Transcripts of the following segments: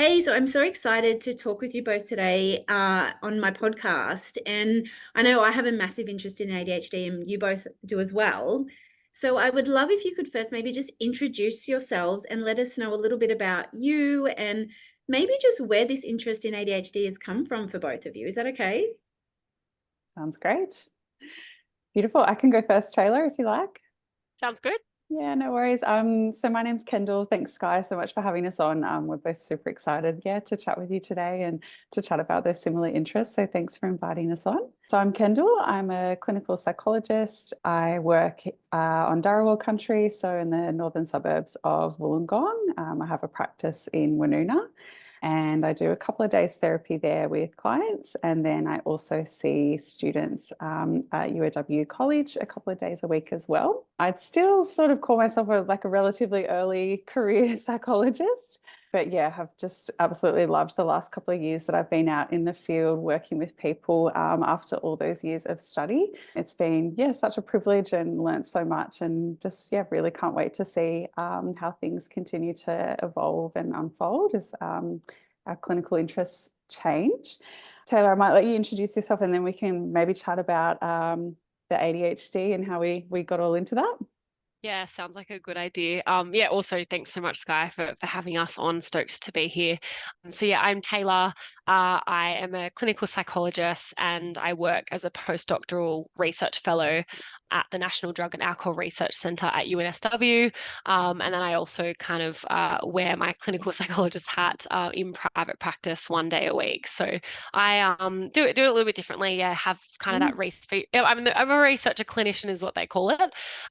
Hey, so I'm so excited to talk with you both today on my podcast. And I know I have a massive interest in ADHD and you both do as well. So I would love if you could first maybe just introduce yourselves and let us know a little bit about you and maybe just where this interest in ADHD has come from for both of you. Is that okay? Sounds great. Beautiful. I can go first, Taylor, if you like. Sounds good. Yeah, no worries. So my name's Kendall. Thanks, Sky, so much for having us on. We're both super excited, to chat with you today and to chat about those similar interests. So thanks for inviting us on. So I'm Kendall. I'm a clinical psychologist. I work on Dharawal country, so in the northern suburbs of Wollongong. I have a practice in Woonona. And I do a couple of days therapy there with clients. And then I also see students at UAW College a couple of days a week as well. I'd still sort of call myself a relatively early career psychologist. But yeah, have just absolutely loved the last couple of years that I've been out in the field working with people after all those years of study. It's been, such a privilege and learnt so much and just, really can't wait to see how things continue to evolve and unfold as our clinical interests change. Taylor, I might let you introduce yourself and then we can maybe chat about the ADHD and how we got all into that. Yeah, sounds like a good idea. Also thanks so much, Sky, for having us on. Stoked to be here. I'm Taylor. I am a clinical psychologist and I work as a postdoctoral research fellow at the National Drug and Alcohol Research Centre at UNSW. And then I also kind of wear my clinical psychologist hat in private practice 1 day a week. So I do it a little bit differently. I have kind of that research. I'm a researcher clinician is what they call it.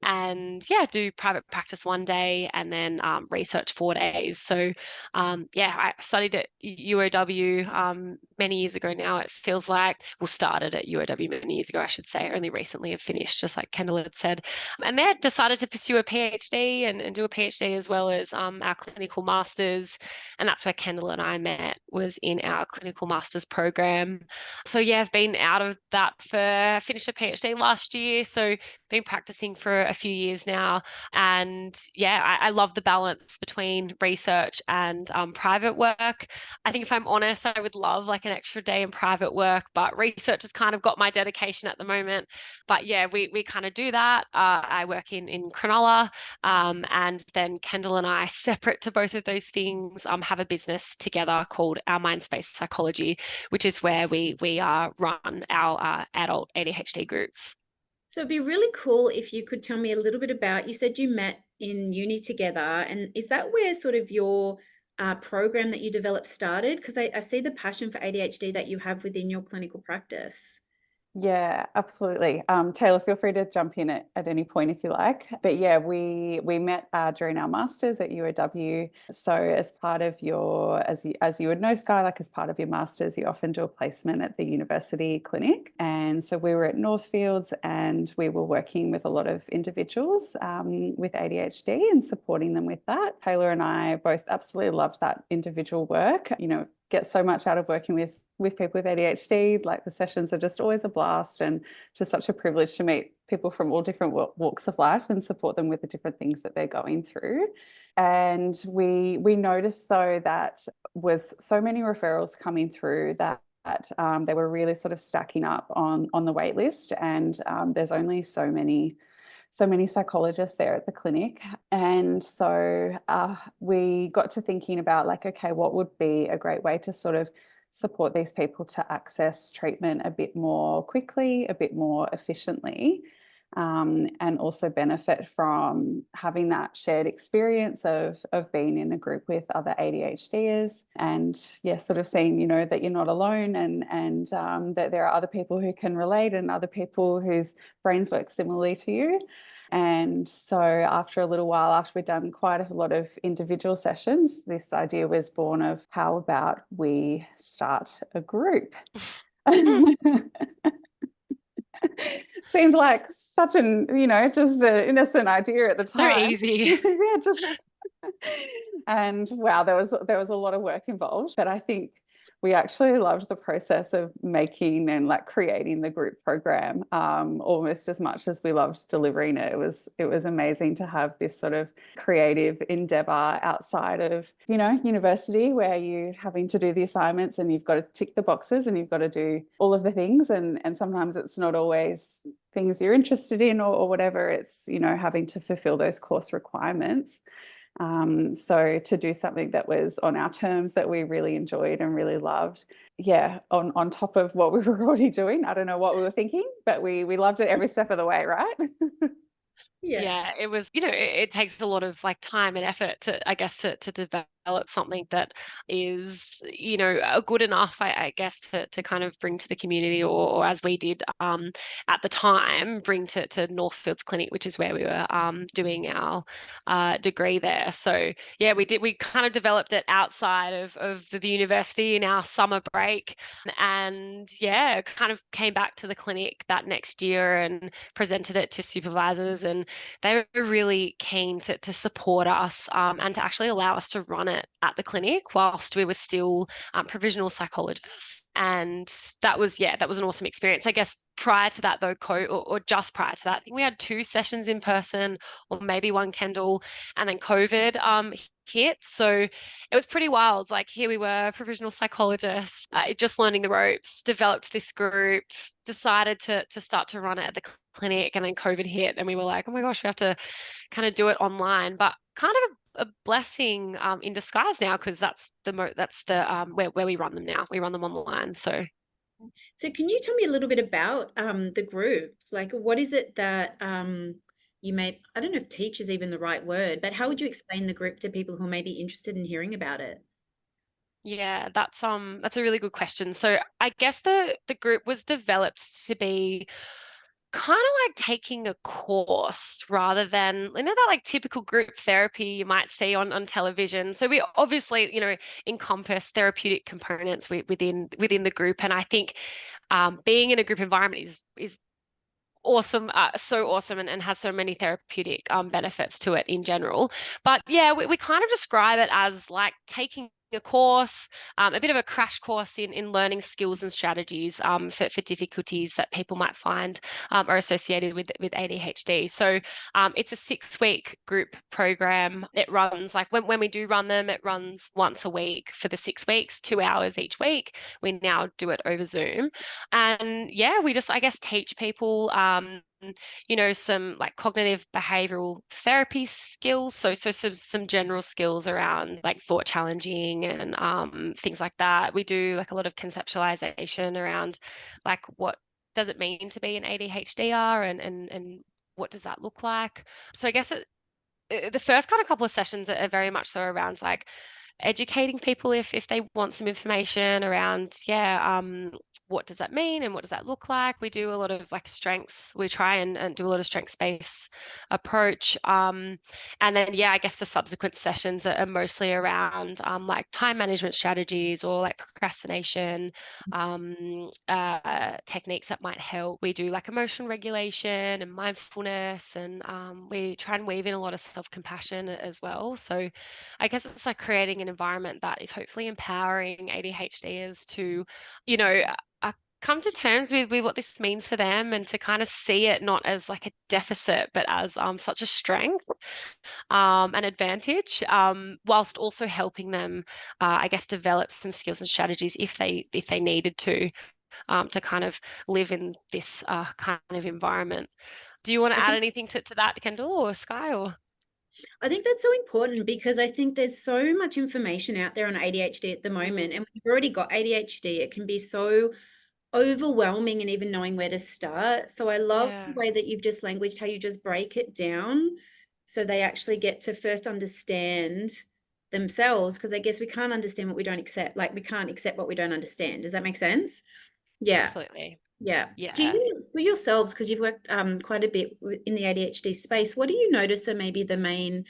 And do private practice 1 day and then research 4 days. So I studied at UOW many years ago now. It feels like, started at UOW many years ago, I should say. Only recently have finished, just like Kendall had said. And then decided to pursue a PhD and do a PhD as well as our clinical masters. And that's where Kendall and I met, was in our clinical masters program. So I've been out of that finished a PhD last year. So been practicing for a few years now. And I love the balance between research and private work. I think if I'm honest, I would love like an extra day in private work, but research has kind of got my dedication at the moment. But we kind of do that. I work in Cronulla, and then Kendall and I, separate to both of those things, have a business together called Our Mind Space Psychology, which is where we run our adult ADHD groups. So it'd be really cool if you could tell me a little bit about, you said you met in uni together, and is that where sort of your program that you developed started? Because I see the passion for ADHD that you have within your clinical practice. Yeah, absolutely. Taylor, feel free to jump in at any point if you like. But we met during our masters at UOW. So as part of your, as you would know, Sky, like as part of your masters, you often do a placement at the university clinic. And so we were at Northfields and we were working with a lot of individuals with ADHD and supporting them with that. Taylor and I both absolutely loved that individual work. Get so much out of working with people with ADHD. Like the sessions are just always a blast and just such a privilege to meet people from all different walks of life and support them with the different things that they're going through. And we noticed though that was so many referrals coming through that they were really sort of stacking up on the wait list, and there's only so many psychologists there at the clinic. And so we got to thinking about like, okay, what would be a great way to sort of support these people to access treatment a bit more quickly, a bit more efficiently, and also benefit from having that shared experience of being in a group with other ADHDers and sort of seeing, that you're not alone and that there are other people who can relate and other people whose brains work similarly to you. And so after a little while, after we'd done quite a lot of individual sessions, this idea was born of how about we start a group? Seemed like such an, just an innocent idea at the So time. easy. And wow, there was a lot of work involved. But I think we actually loved the process of making and like creating the group program almost as much as we loved delivering it. It was amazing to have this sort of creative endeavor outside of, you know, university, where you're having to do the assignments and you've got to tick the boxes and you've got to do all of the things, and sometimes it's not always things you're interested in or whatever. It's, you know, having to fulfill those course requirements. So to do something that was on our terms that we really enjoyed and really loved, yeah, on top of what we were already doing, I don't know what we were thinking, but we loved it every step of the way, right? Yeah, it was, you know, it takes a lot of like time and effort to, I guess, to develop something that is, you know, good enough, I guess, to kind of bring to the community, or as we did at the time, bring to Northfields Clinic, which is where we were doing our degree there. So yeah, we kind of developed it outside of the university in our summer break, and yeah, kind of came back to the clinic that next year and presented it to supervisors, and they were really keen to support us and to actually allow us to run it at the clinic whilst we were still provisional psychologists. And that was an awesome experience. I guess prior to that, though, or just prior to that, I think we had 2 sessions in person, or maybe one, Kendall, and then COVID hit. So it was pretty wild. Like, here we were, provisional psychologists, just learning the ropes, developed this group, decided to start to run it at the clinic, and then COVID hit, and we were like, oh my gosh, we have to kind of do it online. But kind of a blessing in disguise now, because that's the where we run them now. We run them online. So can you tell me a little bit about the group? Like, what is it that you may, I don't know if teach is even the right word, but how would you explain the group to people who may be interested in hearing about it? yeah, that's a really good question. So I guess the group was developed to be kind of like taking a course rather than, you know, that like typical group therapy you might see on television. So we obviously, you know, encompass therapeutic components within the group, and I think being in a group environment is awesome, so awesome, and has so many therapeutic benefits to it in general. But yeah, we kind of describe it as like taking a course, a bit of a crash course in learning skills and strategies for difficulties that people might find are associated with ADHD. So it's a 6-week group program. It runs, like when we do run them, it runs once a week for the 6 weeks, 2 hours each week. We now do it over Zoom. And yeah, we just, I guess, teach people you know, some like cognitive behavioral therapy skills. So some general skills around like thought challenging and things like that. We do like a lot of conceptualization around like, what does it mean to be an ADHDer, and what does that look like? So I guess the first kind of couple of sessions are very much so around like educating people if they want some information around, what does that mean and what does that look like. We do a lot of like strengths. We try and do a lot of strengths-based approach. And then, I guess the subsequent sessions are mostly around like time management strategies, or like procrastination techniques that might help. We do like emotion regulation and mindfulness, and we try and weave in a lot of self-compassion as well. So I guess it's like creating an environment that is hopefully empowering ADHDers to, you know, come to terms with what this means for them, and to kind of see it not as like a deficit, but as such a strength, an advantage, whilst also helping them, I guess, develop some skills and strategies if they needed to kind of live in this kind of environment. Do you want to add anything to that, Kendall or Sky? Or I think that's so important, because I think there's so much information out there on ADHD at the moment, and when you've already got ADHD, it can be so overwhelming and even knowing where to start. So I love the way that you've just languaged, how you just break it down so they actually get to first understand themselves, because I guess we can't understand what we don't accept. Like, we can't accept what we don't understand. Does that make sense? Yeah. absolutely. Yeah. Do Yeah. you, for yourselves, because you've worked quite a bit in the ADHD space, what do you notice are maybe the main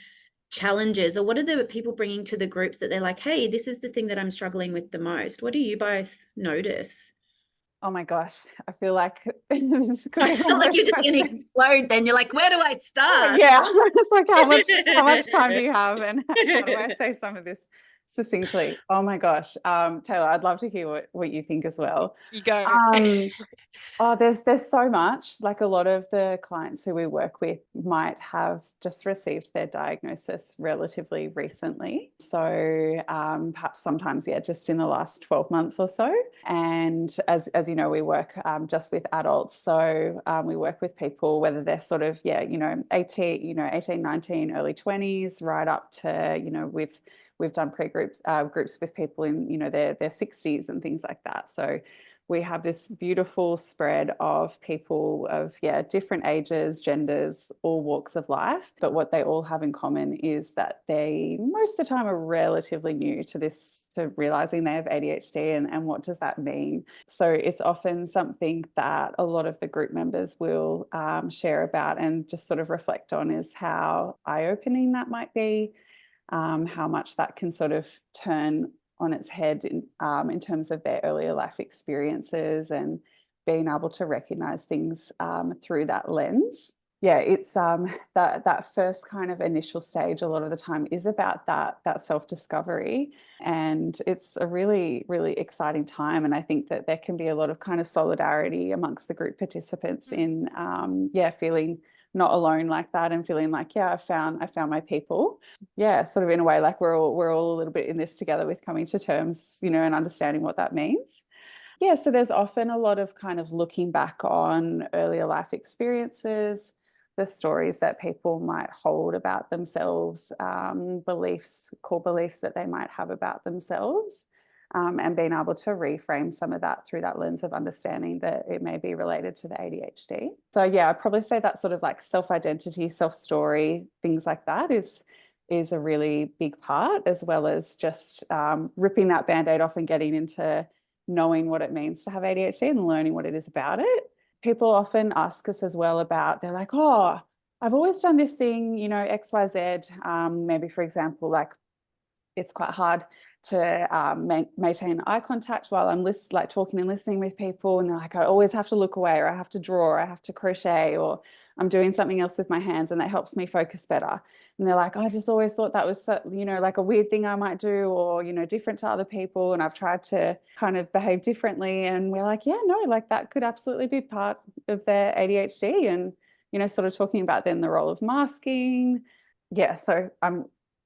challenges, or what are the people bringing to the group that they're like, hey, this is the thing that I'm struggling with the most? What do you both notice? Oh my gosh, I feel like this could I be feel one of like those you're just going to questions. explode then. You're like, where do I start? Yeah, it's like how much time do you have, and how do I say some of this succinctly. Oh my gosh. Tayla, I'd love to hear what you think as well. You go. Oh, there's so much. Like a lot of the clients who we work with might have just received their diagnosis relatively recently. So perhaps sometimes, yeah, just in the last 12 months or so. And as you know, we work just with adults. So we work with people, whether they're sort of, 18, 19, early 20s, right up to, we've done groups with people in, their 60s and things like that. So we have this beautiful spread of people of, different ages, genders, all walks of life. But what they all have in common is that they, most of the time, are relatively new to this, to realizing they have ADHD and what does that mean. So it's often something that a lot of the group members will share about and just sort of reflect on, is how eye-opening that might be, how much that can sort of turn on its head in terms of their earlier life experiences, and being able to recognize things through that lens. Yeah, it's that first kind of initial stage a lot of the time is about that self-discovery, and it's a really, really exciting time. And I think that there can be a lot of kind of solidarity amongst the group participants in feeling not alone like that, and feeling like, I found my people. Yeah, sort of in a way, like we're all a little bit in this together with coming to terms, and understanding what that means. Yeah, so there's often a lot of kind of looking back on earlier life experiences, the stories that people might hold about themselves, core beliefs that they might have about themselves. And being able to reframe some of that through that lens of understanding that it may be related to the ADHD. So yeah, I'd probably say that sort of like self-identity, self-story, things like that is a really big part, as well as just ripping that Band-Aid off and getting into knowing what it means to have ADHD and learning what it is about it. People often ask us as well about, they're like, oh, I've always done this thing, XYZ. Maybe, for example, like it's quite hard to maintain eye contact while I'm talking and listening with people, and they're like, I always have to look away, or I have to draw, or I have to crochet, or I'm doing something else with my hands, and that helps me focus better. And they're like, I just always thought that was, like a weird thing I might do, or, different to other people, and I've tried to kind of behave differently. And we're like, yeah, no, like that could absolutely be part of their ADHD. And, sort of talking about then the role of masking. Yeah, so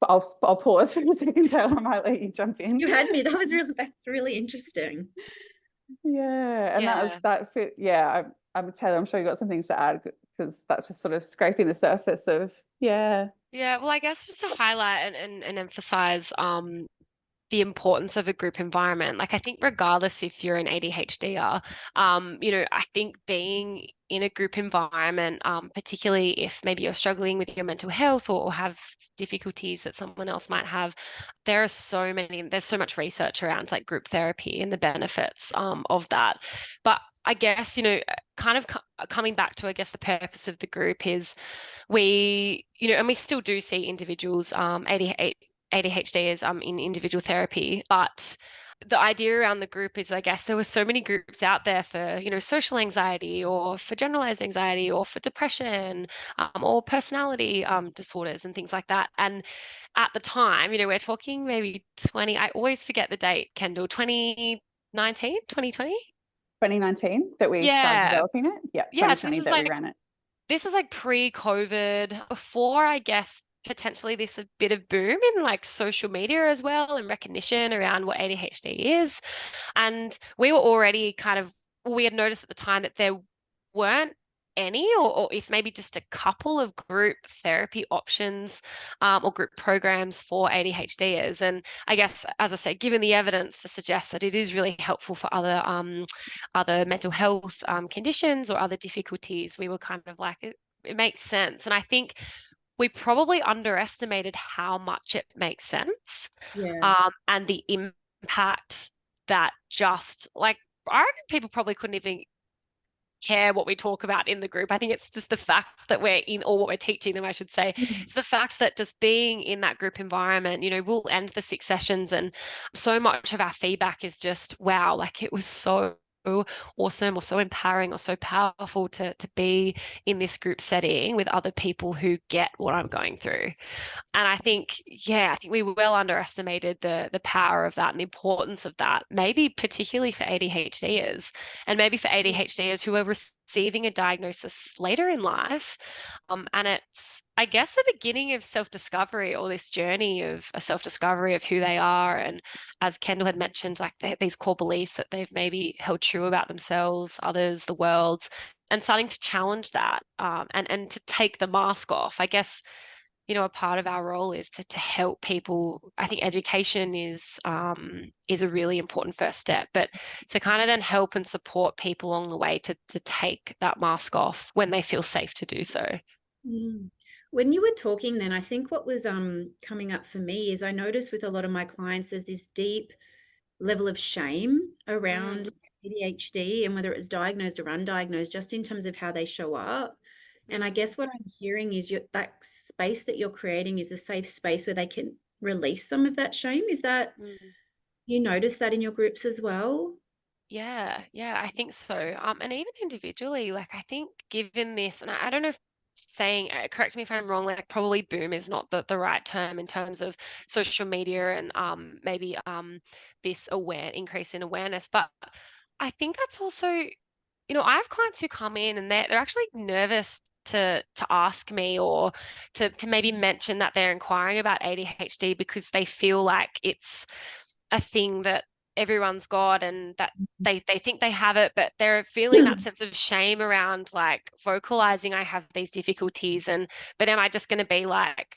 I'll pause for a second, Taylor. I might let you jump in. You had me. That's really interesting. Yeah, and I'm Taylor, I'm sure you got some things to add, because that's just sort of scraping the surface of Yeah, well, I guess just to highlight and emphasize the importance of a group environment. Like, I think regardless if you're an ADHDer, I think being in a group environment, particularly if maybe you're struggling with your mental health, or have difficulties that someone else might have, there's so much research around like group therapy and the benefits of that. But I guess, kind of coming back to, I guess, the purpose of the group is and we still do see individuals, ADHD is in individual therapy, but the idea around the group is, I guess, there were so many groups out there for, social anxiety, or for generalized anxiety, or for depression, or personality disorders and things like that. And at the time, we're talking maybe I always forget the date, Kendall, 2019, 2020? 2019 that we started Yeah. developing it. Yeah, Yeah, so 2020 that we ran it. this is like pre-COVID, before, I guess, potentially this a bit of boom in like social media as well, and recognition around what ADHD is. And we were already we had noticed at the time that there weren't any, or if maybe just a couple of group therapy options, or group programs for ADHDers. And I guess, as I said, given the evidence to suggest that it is really helpful for other mental health conditions or other difficulties, we were kind of like, it makes sense. And I think we probably underestimated how much it makes sense, and the impact that just like, I reckon people probably couldn't even care what we talk about in the group. I think it's just the fact that we're in, or what we're teaching them, I should say. It's the fact that just being in that group environment, we'll end the 6 sessions, and so much of our feedback is just, wow, like it was so awesome or so empowering or so powerful to be in this group setting with other people who get what I'm going through. And I think, I think we well underestimated the power of that and the importance of that, maybe particularly for ADHDers and maybe for ADHDers who are receiving a diagnosis later in life. And it's, I guess, the beginning of self-discovery, or this journey of a self-discovery of who they are. And as Kendall had mentioned, like these core beliefs that they've maybe held true about themselves, others, the world, and starting to challenge that, and to take the mask off. I guess, a part of our role is to help people. I think education is a really important first step, but to kind of then help and support people along the way to take that mask off when they feel safe to do so. When you were talking then, I think what was coming up for me is I noticed with a lot of my clients, there's this deep level of shame around ADHD, and whether it's diagnosed or undiagnosed, just in terms of how they show up. And I guess what I'm hearing is that space that you're creating is a safe space where they can release some of that shame. Is that, you notice that in your groups as well? Yeah, I think so. And even individually, like I think given this, and I don't know if saying, correct me if I'm wrong, like probably boom is not the right term in terms of social media and maybe this increase in awareness, but I think that's also, I have clients who come in and they're actually nervous to ask me, or to maybe mention that they're inquiring about ADHD, because they feel like it's a thing that everyone's got, and that they think they have it, but they're feeling that sense of shame around like vocalizing, I have these difficulties, but am I just going to be like,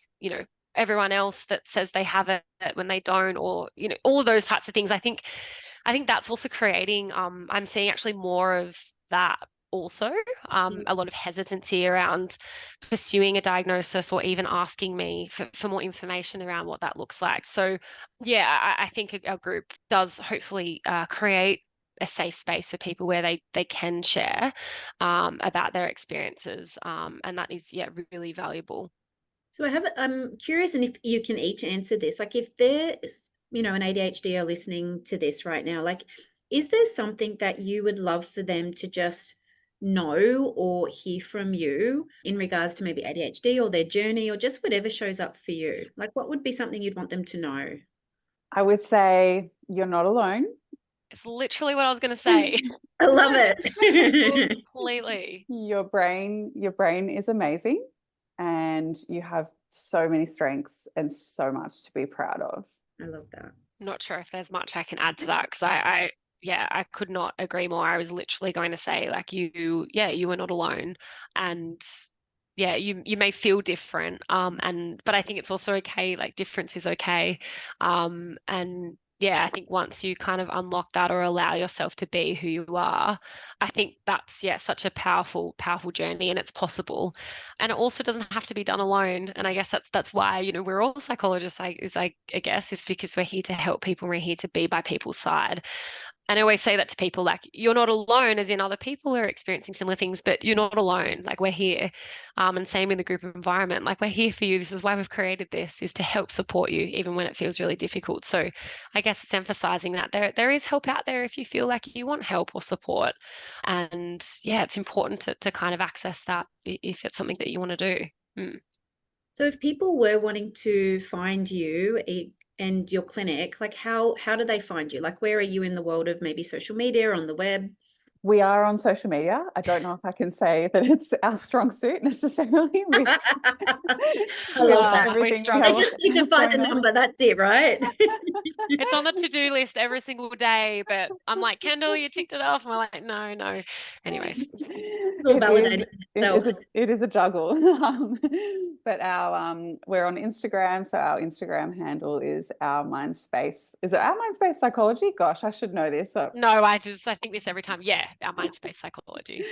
everyone else that says they have it when they don't, or, all of those types of things. I think that's also creating, I'm seeing actually more of that also, a lot of hesitancy around pursuing a diagnosis, or even asking me for more information around what that looks like. So I think our group does hopefully create a safe space for people where they can share about their experiences, and that is really valuable. So I'm curious, and if you can each answer this, like if there's, an ADHD are listening to this right now, like, is there something that you would love for them to just know or hear from you in regards to maybe ADHD or their journey, or just whatever shows up for you? Like, what would be something you'd want them to know? I would say you're not alone. It's literally what I was going to say. I love it. Completely. Your brain is amazing, and you have so many strengths and so much to be proud of. I love that. Not sure if there's much I can add to that, because I could not agree more. I was literally going to say, like, you are not alone, and you may feel different, but I think it's also okay. Like, difference is okay, and I think once you kind of unlock that or allow yourself to be who you are, I think that's such a powerful journey, and it's possible, and it also doesn't have to be done alone. And I guess that's why we're all psychologists. I guess it's because we're here to help people. We're here to be by people's side. And I always say that to people, like, you're not alone, as in other people are experiencing similar things, but you're not alone. Like, we're here. And same in the group environment. Like, we're here for you. This is why we've created this, is to help support you, even when it feels really difficult. So I guess it's emphasizing that there is help out there if you feel like you want help or support. And it's important to kind of access that if it's something that you want to do. So if people were wanting to find you and your clinic, like how do they find you? Like, where are you in the world of maybe social media or on the web? We are on social media. I don't know if I can say that it's our strong suit necessarily. With I love that. Everything I just need to find a number. That's it, right? It's on the to-do list every single day, but I'm like, Kendall, you ticked it off. And we're like, no. Anyways. It is a juggle. But we're on Instagram, so our Instagram handle is Our Mind Space. Is it Our Mind Space Psychology? Gosh, I should know this. No, I think this every time. Yeah, Our Mind Space Psychology.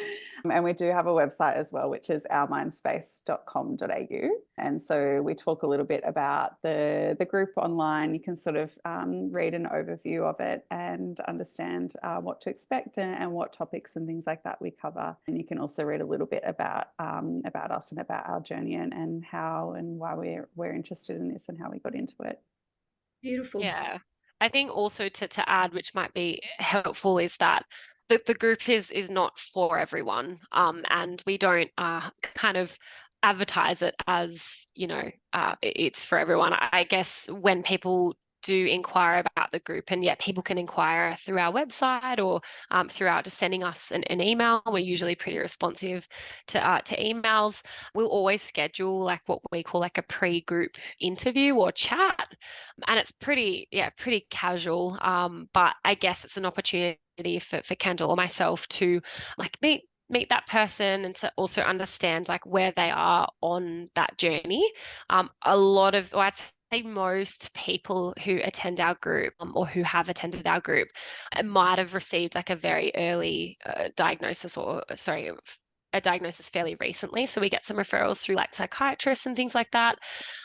And we do have a website as well, which is ourmindspace.com.au. And so we talk a little bit about the group online. You can sort of read an overview of it and understand what to expect and what topics and things like that we cover. And you can also read a little bit about us and about our journey and how and why we're interested in this and how we got into it. Beautiful. Yeah. I think also to add, which might be helpful, is that the group is not for everyone, and we don't kind of advertise it as, it's for everyone. I guess when people do inquire about the group, and people can inquire through our website or throughout just sending us an email. We're usually pretty responsive to emails. We'll always schedule like what we call like a pre-group interview or chat, and it's pretty casual. But I guess it's an opportunity for Kendall or myself to like meet that person and to also understand like where they are on that journey. A lot of, I'd say most people who attend our group or who have attended our group might have received like a very early diagnosis, or sorry, a diagnosis fairly recently. So we get some referrals through like psychiatrists and things like that.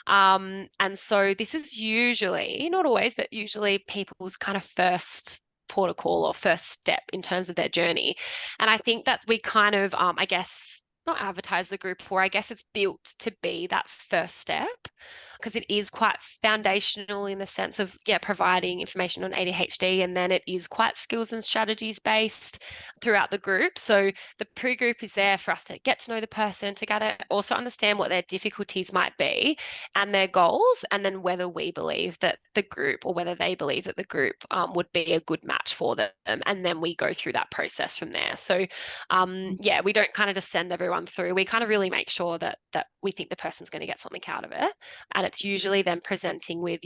And so this is usually, not always, but usually people's kind of first port of call or first step in terms of their journey. And I think that we kind of, I guess, not advertise the group for, I guess it's built to be that first step, because it is quite foundational in the sense of, providing information on ADHD. And then it is quite skills and strategies based throughout the group. So the pre-group is there for us to get to know the person, to get to also understand what their difficulties might be and their goals, and then whether we believe that the group, or whether they believe that the group would be a good match for them. And then we go through that process from there. So we don't kind of just send everyone through. We kind of really make sure that we think the person's going to get something out of it. And it's usually them presenting with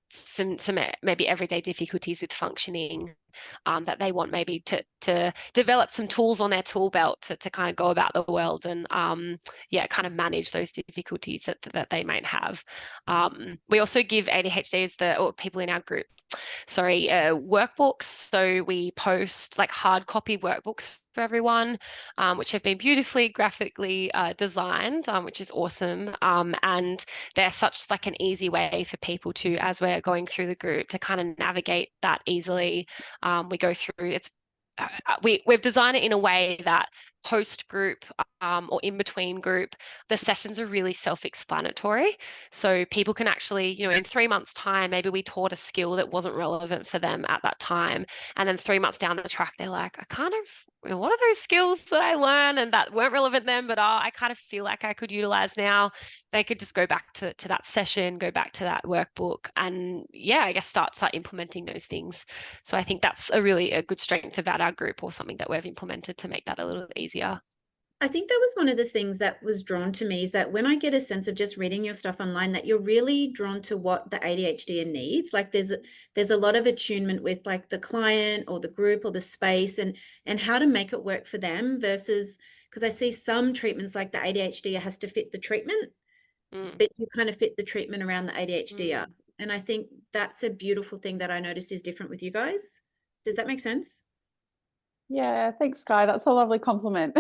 some maybe everyday difficulties with functioning, that they want maybe to develop some tools on their tool belt to kind of go about the world and kind of manage those difficulties that they might have. We also give ADHDs or people in our group workbooks. So we post like hard copy workbooks for everyone, which have been beautifully graphically designed, which is awesome. And they're such like an easy way for people to, as we're going through the group, to kind of navigate that easily. We go through we've designed it in a way that post group or in between group, the sessions are really self-explanatory. So people can actually, in 3 months' time, maybe we taught a skill that wasn't relevant for them at that time. And then 3 months down the track, they're like, what are those skills that I learned and that weren't relevant then, but I kind of feel like I could utilize now. They could just go back to that session, go back to that workbook, and I guess start implementing those things. So I think that's a good strength about our group, or something that we've implemented to make that a little easier. I think that was one of the things that was drawn to me, is that when I get a sense of just reading your stuff online, that you're really drawn to what the ADHDer needs. Like there's a lot of attunement with like the client or the group or the space and how to make it work for them, versus, because I see some treatments like the ADHDer has to fit the treatment, but you kind of fit the treatment around the ADHDer. And I think that's a beautiful thing that I noticed is different with you guys. Does that make sense? Yeah, thanks, Sky. That's a lovely compliment.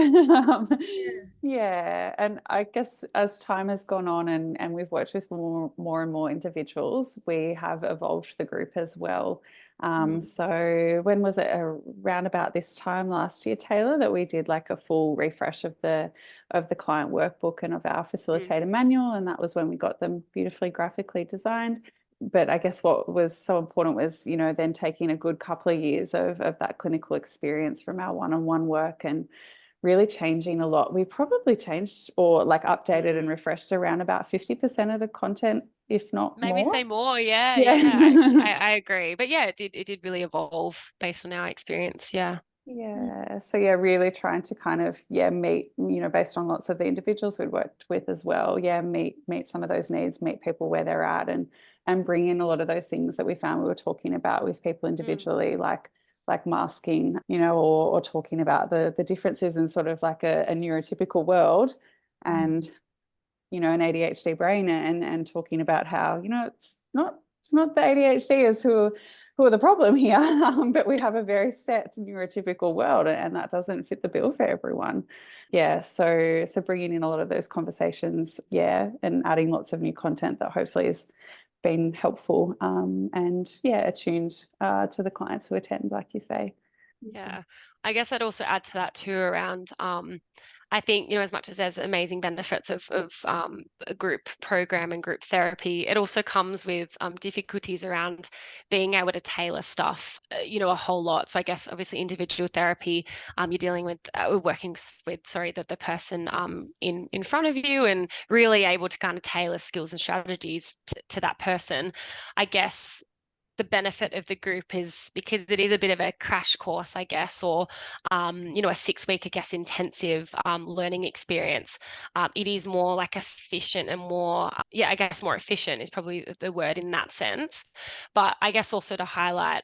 Yeah, and I guess as time has gone on and we've worked with more and more individuals, we have evolved the group as well. So when was it? Around about this time last year, Tayla, that we did like a full refresh of the client workbook and of our facilitator manual, and that was when we got them beautifully graphically designed. But I guess what was so important was, then taking a good couple of years of that clinical experience from our one-on-one work and really changing a lot. We probably changed or like updated and refreshed around about 50% of the content, if not Maybe more. say more. Yeah. I agree. But it did really evolve based on our experience. Yeah. Yeah. So really trying to kind of, meet, based on lots of the individuals we'd worked with as well. Meet some of those needs, meet people where they're at, and bring in a lot of those things that we found we were talking about with people individually, like masking, or talking about the differences in sort of like a neurotypical world and, an ADHD brain, and talking about how, it's not the ADHDers who are the problem here, but we have a very set neurotypical world, and that doesn't fit the bill for everyone. So bringing in a lot of those conversations, and adding lots of new content that hopefully has been helpful, and attuned to the clients who attend, like you say. Yeah, I guess I'd also add to that too around I think, as much as there's amazing benefits of a group program and group therapy, it also comes with difficulties around being able to tailor stuff, a whole lot. So I guess obviously individual therapy, you're dealing with working with, the person in front of you, and really able to kind of tailor skills and strategies to that person. I guess the benefit of the group is because it is a bit of a crash course, I guess, or a 6-week, I guess, intensive learning experience. It is more like efficient and more, I guess more efficient is probably the word in that sense. But I guess also to highlight,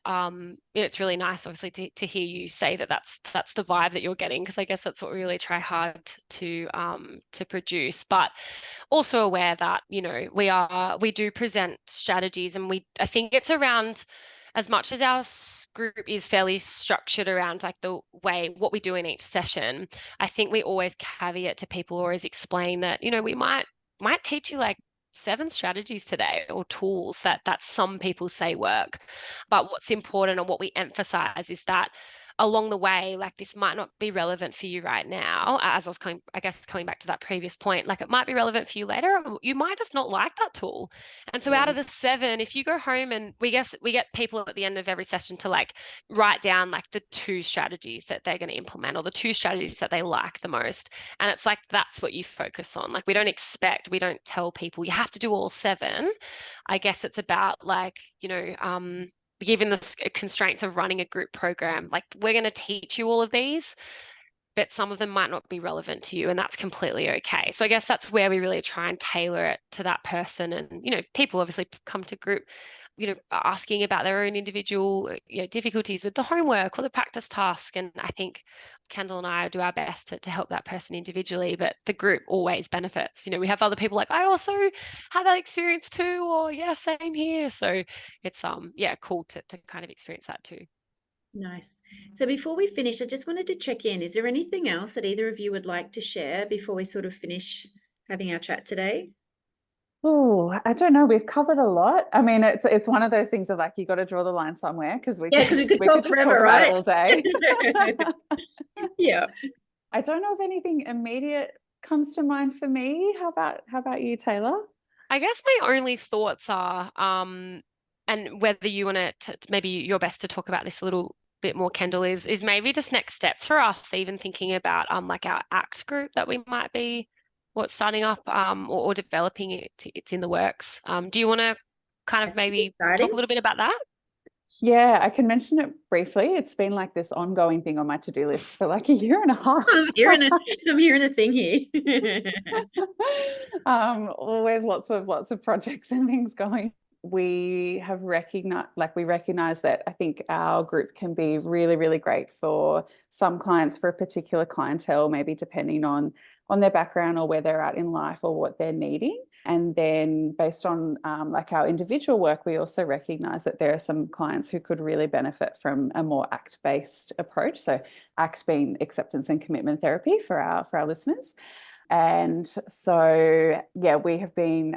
it's really nice, obviously, to hear you say that that's the vibe that you're getting, because I guess that's what we really try hard to produce. But also aware that we do present strategies, and I think it's around, as much as our group is fairly structured around like the way what we do in each session, I think we always caveat to people, always explain that we might teach you like 7 strategies today, or tools that some people say work, but what's important and what we emphasize is that along the way, like, this might not be relevant for you right now, as coming back to that previous point, like it might be relevant for you later, or you might just not like that tool. And so out of the 7, if you go home, and we get people at the end of every session to like write down like the 2 strategies that they're going to implement, or the 2 strategies that they like the most. And it's like, that's what you focus on. Like, we don't tell people you have to do all 7. I guess it's about like, given the constraints of running a group program, like, we're going to teach you all of these, but some of them might not be relevant to you, and that's completely okay. So I guess that's where we really try and tailor it to that person. And, people obviously come to group, asking about their own individual difficulties with the homework or the practice task. And I think Kendall and I do our best to help that person individually, but the group always benefits. We have other people like, I also had that experience too, or yeah, same here. So it's cool to kind of experience that too. Nice. So before we finish, I just wanted to check in. Is there anything else that either of you would like to share before we sort of finish having our chat today? Oh, I don't know. We've covered a lot. I mean, it's one of those things of like, you got to draw the line somewhere, because we could talk just forever, talk about right? it all day. Yeah. I don't know if anything immediate comes to mind for me. How about you, Tayla? I guess my only thoughts are, and whether you want to, maybe you're best to talk about this a little bit more, Kendall, is maybe just next steps for us, even thinking about like our ACT group that we might be starting up, or developing. It's in the works. Do you want to kind of maybe talk a little bit about that? Yeah, I can mention it briefly. It's been like this ongoing thing on my to-do list for like a year and a half. I'm hearing a thing here. Always lots of projects and things going. We recognize that I think our group can be really, really great for some clients, for a particular clientele, maybe depending on their background or where they're at in life or what they're needing. And then based on like our individual work, we also recognize that there are some clients who could really benefit from a more ACT-based approach. So ACT being acceptance and commitment therapy for our listeners. And so, yeah, we have been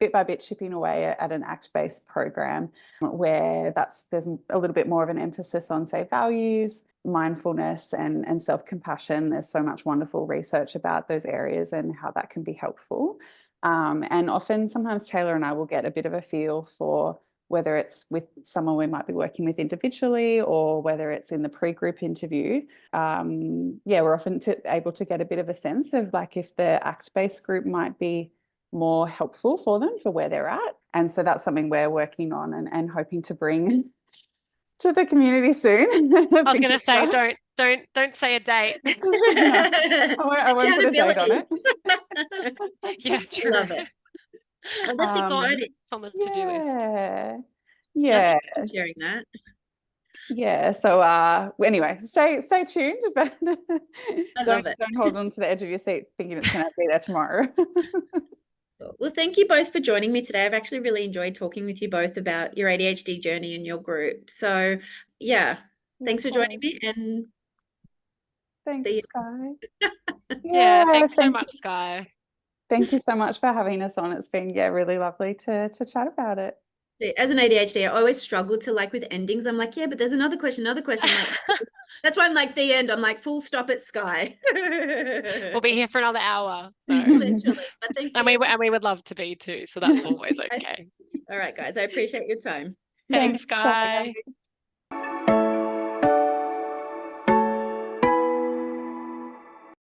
bit by bit chipping away at an ACT-based program where there's a little bit more of an emphasis on, say, values, mindfulness, and self-compassion. There's so much wonderful research about those areas and how that can be helpful. And often, sometimes Tayla and I will get a bit of a feel for whether it's with someone we might be working with individually, or whether it's in the pre-group interview. We're often able to get a bit of a sense of like if the ACT-based group might be more helpful for them for where they're at. And so that's something we're working on and hoping to bring to the community soon. I was going to say, don't say a date. I won't put a date on it. Yeah, true. Love it. Well, that's exciting. It's on the to-do list. Yeah. Sharing that. Yeah. So anyway, stay tuned, but don't hold on to the edge of your seat thinking it's going to be there tomorrow. Well, thank you both for joining me today. I've actually really enjoyed talking with you both about your ADHD journey and your group. So yeah, thanks for joining me. And thanks, Sky. Yeah, thanks so much, Sky. Thank you so much for having us on. It's been really lovely to chat about it. As an ADHD, I always struggle to like with endings. I'm like, yeah, but there's another question. Like, That's why I'm like the end. I'm like full stop at Sky. We'll be here for another hour. So. Literally. But thanks for your And we would love to be too. So that's always okay. All right, guys. I appreciate your time. Thanks, Thanks, Sky. Guy.